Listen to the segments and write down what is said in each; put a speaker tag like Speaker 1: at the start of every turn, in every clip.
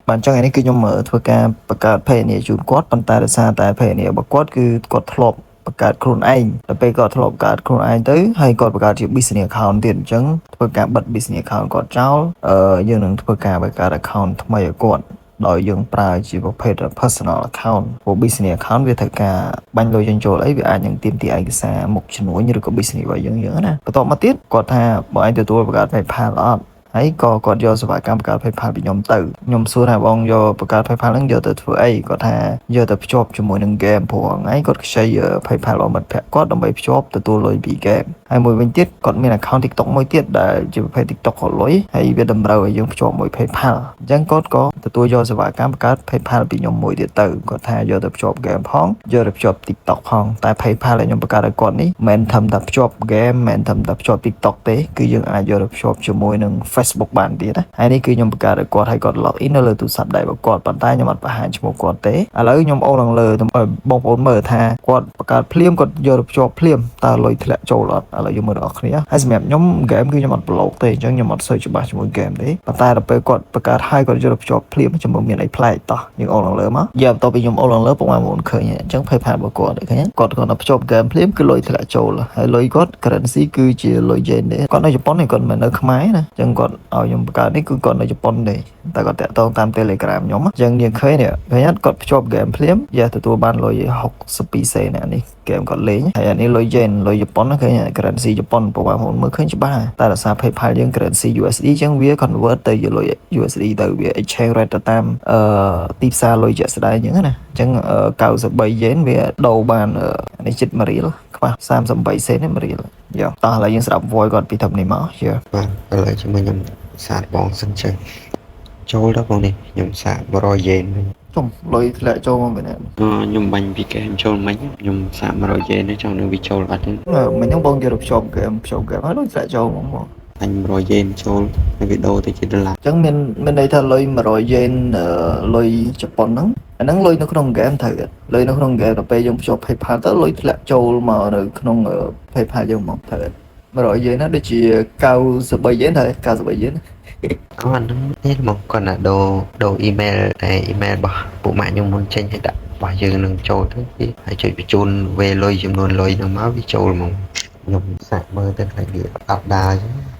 Speaker 1: bạn chẳng này cứ nhưng mà thôi caประกาศเพจเนี่ยจูนกอดปันตาซาแต่เพจเนี่ยบอกกอดคือกอดทลบประกาศខ្លួនឯងដល់ពេលគាត់ធ្លាប់ប្រកាសខ្លួនឯងទៅហើយគាត់ប្រកាសជា business account ទៀតអញ្ចឹងធ្វើការបិទ business account គាត់ចោលយើងនឹងធ្វើការបង្កើត account ថ្មីឲ្យគាត់ដោយយើងប្រើជាប្រភេទ personal account ព្រោះ business account វាត្រូវការបាញ់លុយចេញចូលអីវាអាចនឹងទាមទារឯកសារមុខជំនួញឬក៏ business របស់យើងណាបន្ទាប់មកទៀតគាត់ថាបើឯងទទួលបង្កើត PayPal អត់ហើយក៏គាត់យកសេវាកម្មបង្កើត PayPal ពីខ្ញុំទៅខ្ញុំសួរថាបងយកបង្កើត PayPal ហ្នឹងយកទៅធ្វើអីគាត់ថាយកទៅភ្ជាប់ជាមួយនឹង game ព្រោះថ្ងៃគាត់ខ្ចី PayPal របស់មិត្តភក្តិគាត់ដើម្បីភ្ជាប់ទទួលលុយពី game ហើយមួយវិញទៀតគាត់មាន account TikTok មួយទៀតដែលជាប្រភេទ TikTok ខលុយហើយវាតម្រូវឲ្យយើងភ្ជាប់មួយ PayPal អញ្ចឹងគាត់ក៏ទទួលយកសេវាកម្មបង្កើត PayPal ពីខ្ញុំមួយទៀតទៅគាត់ថាយកទៅភ្ជាប់ game ផងយកទៅភ្ជាប់ TikTok ផងតែ PayPal ដែលខ្ញុំបង្កើតឲ្យគាត់នេះមិនធំតែភ្ជាប់ game មិនធំតែភ្ជាប់ TikTok ទេគឺយើងអាចយកទៅភ្ជាប់ជាមួយនឹង Facebook បានទៀតណាហើយនេះគឺខ្ញុំបង្កើតឲ្យគាត់ឲ្យគាត់ log in នៅលើទូរស័ព្ទដៃរបស់គាត់ប៉ុន្តែខ្ញុំអត់បង្ហាញឈ្មោះគាត់ទេឥឡូវខ្ញុំអូនឡើងលើដើម្បីបងប្អូនមើលថាគាត់បង្កើតភ្លាមគាត់យកទៅភ្ជាប់ភ្លាមតើលុយធ្លាក់ចូលអត់ឥឡូវយើងមើលដល់គ្នាហើយសម្រាប់ខ្ញុំ game គឺខ្ញុំអត់ប្លុកទេអញ្ចឹងខ្ញុំអត់សូវច្បាស់ជាមួយ game ទេប៉ុន្តែដល់ពេលគាត់បង្កើតឲ្យគាត់យកទៅភ្ជាប់ភ្លាមចាំមើលមានអីប្លែកតោះយើងអូនឡើងលើមកយកបន្ទាប់ពីខ្ញុំអូនឡើងលើពុកម៉ែបងប្អូនឃើញអញ្ចឹង PayPal របស់គាត់ឃើញគាត់គាត់ភ្ជាប់ game ភ្លាមគឺលុយធ្លាក់ចូលហើយលុយគាត់ currency គឺជាលុយ yen ទេគាត់នៅជប៉ុនគាត់មិននៅខ្មែរណាអញ្ចឹងគាត់ឲ្យខ្ញុំបង្កើតនេះគឺគាត់នៅជប៉ុនទេតែគាត់តាក់ទងតាម Telegram ខ្ញុំអញ្ចឹងយើងឃើញនេះឃើញគាត់ភ្ជាប់ game ភ្លាមយកទទួលបានលុយ62សេននេះ game គាត់លេងហើយអានេះលុយ yen លុយជប៉ុនឃើញ currency ជប៉ុនបងប្អូនមើលឃើញច្បាស់តែដោយសារ PayPal យើង currency USD អញ្ចឹងវា convert ទៅជាលុយ USD ទៅវា exchange rate ទៅតាមទីផ្សារលុយជាក់ស្ដែងអញ្ចឹងណាអញ្ចឹង93 yen វាដូរបាននេះជិត1រៀលខ្វះ38សេន1រៀលយកតោះឥឡូវយើងស្ដាប់ voice គាត់ពីធំនេះមកយបាទឥឡូវជាមួយខ្ញុំសាកបងសិនចឹងចូលដល់បងនេះខ្ញុំសាក100 yen ចំលុយធ្លាក់ចូលមកមែនខ្ញុំបាញ់ពីហ្គេមចូលមិញខ្ញុំសាក100 yen ចង់នៅវាចូលអត់ទេមិញហ្នឹងបងយកទៅភ្ជាប់ហ្គេមហើយលុយធ្លាក់ចូលមកអញ100 yen ចូលហើយវាដូរទៅជាដុល្លារអញ្ចឹងមានន័យថាលុយ100 yen លុយជប៉ុនហ្នឹងអាហ្នឹងលុយនៅក្នុងហ្គេមត្រូវលុយនៅក្នុងហ្គេមដល់ពេលយើងភ្ជាប់ PayPal ទៅលុយធ្លាក់ចូលមកនៅក្នុង PayPal យើងមកត្រូវ100 yen ណាដូចជា93 yen ដែរ93 yen អត់ហ្នឹងទេមកគាត់ណាដូរអ៊ីមែលតែអ៊ីមែលរបស់ពួកម៉ាក់ខ្ញុំមុនចេញឲ្យដាក់របស់យើងនឹងចូលទៅហើយជួយបញ្ជូនវេលុយចំនួនលុយហ្នឹងមកវាចូលមកខ្ញុំសាកមើលទៅខ្លាចវាអត់ដើរ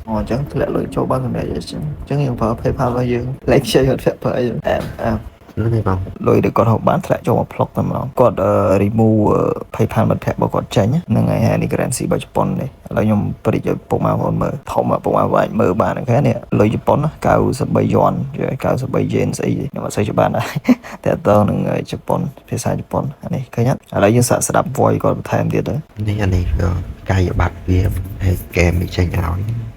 Speaker 1: អញ្ចឹងធ្លាក់លុយចូលបានសម្រាប់អញ្ចឹងយើងប្រើ PayPal របស់យើងលេខខ្ចីអត់ប្រើអីអែមហ្នឹងហើយបងលុយដែលគាត់ហូបបានធ្លាក់ចូលមកផ្លុកតែម្ដងគាត់ remove PayPal មិត្តភក្តិរបស់គាត់ចេញហ្នឹងហើយហើយនេះ currency របស់ជប៉ុននេះឥឡូវខ្ញុំប្រិចឲ្យពុកម៉ែបងប្អូនមើលធំពុកម៉ែអាចមើលបានហ្នឹងនេះលុយជប៉ុន93 yuan 93 yen ស្អីខ្ញុំអត់សូវច្បាស់ដែរតែតើនឹងជប៉ុនភាសាជប៉ុននេះឃើញឥឡូវយើងសាកស្ដាប់ voice គាត់បន្ថែមទៀតទៅនេះអានេះកាយប័ត្រវាហើយហ្គេមវាចេញឲ្យ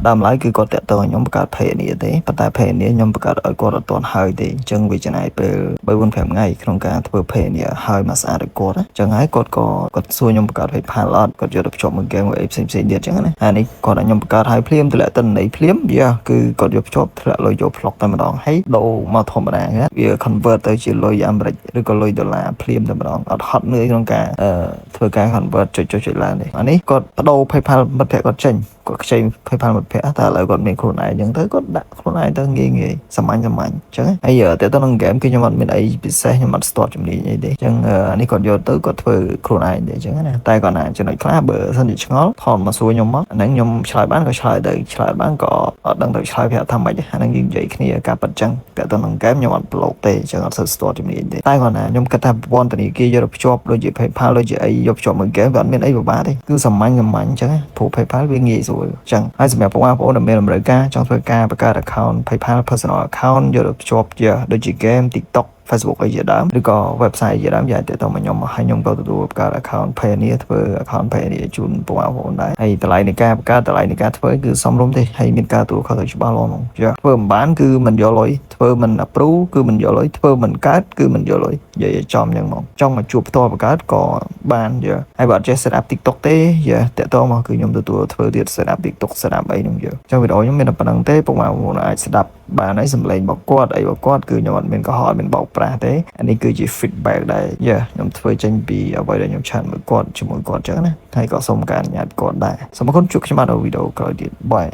Speaker 1: ដើមឡើយគឺគាត់តាក់ទងខ្ញុំបង្កើត page នេះទេប៉ុន្តែ page នេះខ្ញុំបង្កើតឲ្យគាត់អត់ទាន់ហើយទេអញ្ចឹងវាចំណាយពេល 3-4-5 ថ្ងៃក្នុងការធ្វើ page នេះឲ្យមកស្អាតឲ្យគាត់អញ្ចឹងហើយគាត់សួរខ្ញុំបង្កើត PayPal អត់គាត់យកទៅភ្ជាប់មួយ game មួយផ្សេងៗទៀតអញ្ចឹងណាអានេះគាត់ឲ្យខ្ញុំបង្កើតឲ្យភ្លាមទម្លាក់ទិន្នន័យភ្លាមគឺគាត់យកភ្ជាប់ធ្លាក់លុយយកផ្លុកតែម្ដងហើយដូរមកធម្មតាវា convert ទៅជាលុយអាមេរិកឬក៏លុយដុល្លារភ្លាមតែម្ដងអត់ហត់នឿយក្នុងការធ្វើការ convert ចុចឡើងនេះអានេះគាត់បដូរ PayPal មិត្តភក្តិគាត់ចេញគាត់ខ្ចី PayPal មិត្តភក្តិតែឥឡូវគាត់មានខ្លួនឯងអញ្ចឹងទៅគាត់ដាក់ខ្លួនឯងទៅងាយសាមញ្ញអញ្ចឹងហើយតែទៅក្នុង game គឺខ្ញុំអត់មានអីពិសេសខ្ញុំអត់ស្ទាត់ជំនាញអីទេអញ្ចឹងអានេះគាត់យកទៅគាត់ធ្វើខ្លួនឯងទេអញ្ចឹងណាតែគាត់ណាចំណុចខ្លះបើសិនជាឆ្ងល់ថតមកសួរខ្ញុំមកអាហ្នឹងខ្ញុំឆ្លើយបានក៏ឆ្លើយទៅឆ្លើយបានក៏អត់ដឹងទៅឆ្លើយប្រាប់ថាម៉េចអាហ្នឹងយើងនិយាយគ្នាការប៉ັດចឹងតែទៅក្នុង game ខ្ញុំអត់ប្លុកទេអញ្ចឹងអត់សូវស្ទាត់ជំនាញទេតែគាត់ណាខ្ញុំគិតថាប្រព័ន្ធធនាគារយកទៅភ្ជាប់ដូចជា PayPal ដូចជាអីយកភ្ជាប់មួយ game ក៏អត់មានអីពិបាកទេគឺសាមញ្ញអញ្ចឹងព្រោះ PayPal វាងាយស្រួលអញ្ចឹងហើយសម្រាប់បងប្អូនដែលមានតម្រូវការចង់ធ្វើការបង្កើត account PayPal personal account យកទៅភ្ជាប់ជាដូចជា game TikTok Facebook អីជាដើមឬក៏ website ជាដើមយកទៅមកខ្ញុំហើយខ្ញុំក៏ទទួលបង្កើត account page នេះធ្វើ account page នេះជូនបងប្អូនដែរហើយតម្លៃនៃការបង្កើតតម្លៃនៃការធ្វើគឺសមរម្យទេហើយមានការទទួលខុសត្រូវច្បាស់លាស់ហ្មងធ្វើមិនបានគឺមិនយកលុយធ្វើមិន approve គឺមិនយកលុយធ្វើមិនកើតគឺមិនយកលុយនិយាយចំអញ្ចឹងហ្មងចង់មកជួបផ្ទាល់បង្កើតក៏បានហើយបើអត់ចេះ set up TikTok ទេតាក់ទងមកគឺខ្ញុំទទួលធ្វើទៀត set up TikTok set up អីហ្នឹងចុះវីដេអូខ្ញុំមានតែប៉ុណ្្នឹងទេបងប្អូនអាចស្ដាប់បានហើយសំឡេងរបស់គាត់អីរបស់គាត់គឺខ្ញុំអត់មានកុហកអត់មានបោកប្រាស់ទេអានេះគឺជា feedback ដែលខ្ញុំធ្វើចេញពីអ្វីដែលខ្ញុំឆានមួយគាត់ជាមួយគាត់អញ្ចឹងណាហើយក៏សូមការអនុញ្ញាតគាត់ដែរសូមអរគុណជួបខ្ញុំនៅវីដេអូក្រោយទៀតបាយ